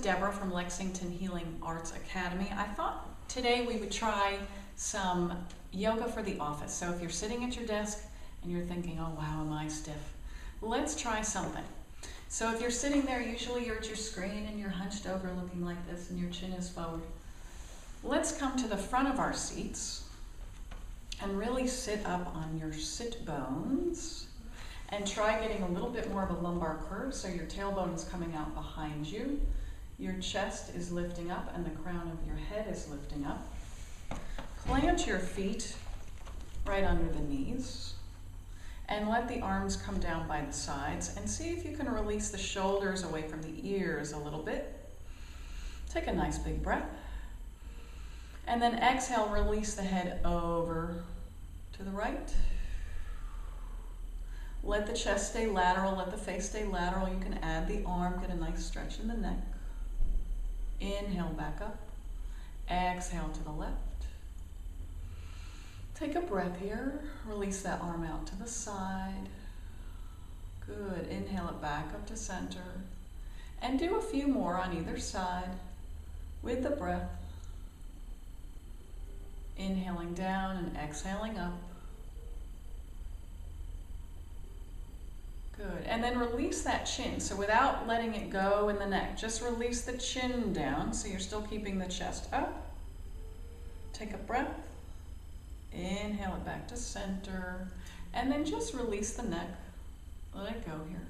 Deborah from Lexington Healing Arts Academy. I thought today we would try some yoga for the office. So if you're sitting at your desk and you're thinking, oh wow, am I stiff? Let's try something. So if you're sitting there, usually you're at your screen and you're hunched over looking like this and your chin is forward. Let's come to the front of our seats and really sit up on your sit bones. And try getting a little bit more of a lumbar curve, so your tailbone is coming out behind you. Your chest is lifting up and the crown of your head is lifting up. Plant your feet right under the knees and let the arms come down by the sides and see if you can release the shoulders away from the ears a little bit. Take a nice big breath. And then exhale, release the head over to the right. Let the chest stay lateral, let the face stay lateral. You can add the arm, get a nice stretch in the neck. Inhale back up. Exhale to the left. Take a breath here. Release that arm out to the side. Good. Inhale it back up to center. And do a few more on either side with the breath. Inhaling down and exhaling up. Good. And then release that chin. So without letting it go in the neck, just release the chin down so you're still keeping the chest up. Take a breath. Inhale it back to center. And then just release the neck. Let it go here.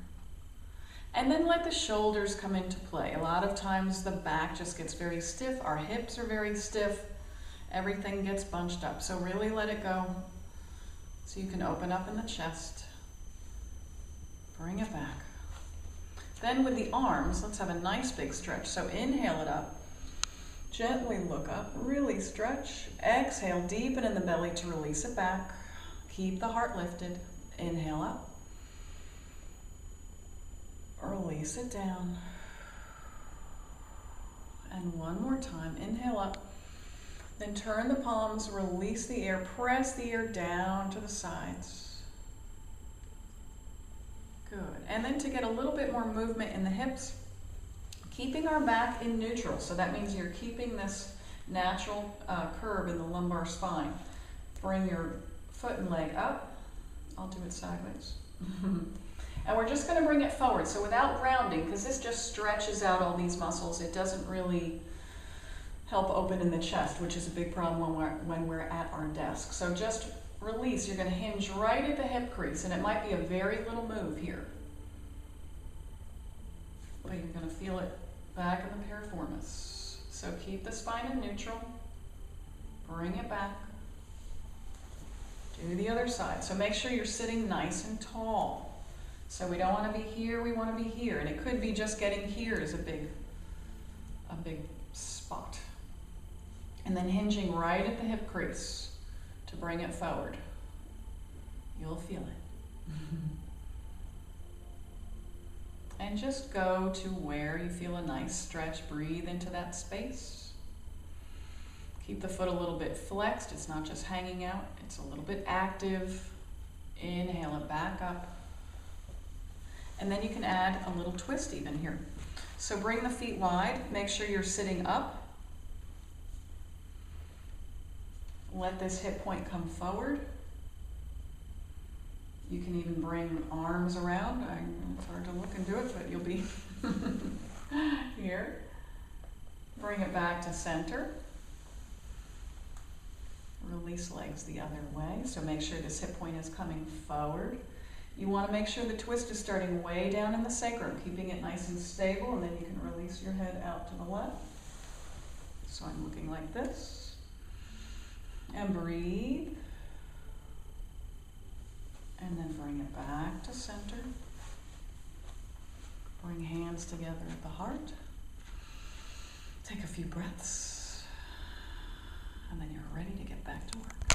And then let the shoulders come into play. A lot of times the back just gets very stiff. Our hips are very stiff. Everything gets bunched up. So really let it go so you can open up in the chest. Bring it back. Then with the arms, let's have a nice big stretch. So inhale it up. Gently look up. Really stretch. Exhale, deepen in the belly to release it back. Keep the heart lifted. Inhale up. Release it down. And one more time. Inhale up. Then turn the palms, release the air, press the air down to the sides. Good. And then to get a little bit more movement in the hips, keeping our back in neutral. So that means you're keeping this natural curve in the lumbar spine. Bring your foot and leg up. I'll do it sideways. And we're just going to bring it forward. So without rounding, because this just stretches out all these muscles, it doesn't really help open in the chest, which is a big problem when we're at our desk. So just release. You're going to hinge right at the hip crease, and it might be a very little move here. But you're going to feel it back in the piriformis. So keep the spine in neutral. Bring it back. Do the other side. So make sure you're sitting nice and tall. So we don't want to be here, we want to be here. And it could be just getting here is a big spot. And then hinging right at the hip crease to bring it forward. You'll feel it. And just go to where you feel a nice stretch. Breathe into that space. Keep the foot a little bit flexed. It's not just hanging out. It's a little bit active. Inhale it back up. And then you can add a little twist even here. So bring the feet wide. Make sure you're sitting up. Let this hip point come forward. You can even bring arms around. It's hard to look and do it, but you'll be here. Bring it back to center. Release legs the other way. So make sure this hip point is coming forward. You want to make sure the twist is starting way down in the sacrum, keeping it nice and stable, and then you can release your head out to the left. So I'm looking like this. And breathe. And then bring it back to center. Bring hands together at the heart. Take a few breaths. And then you're ready to get back to work.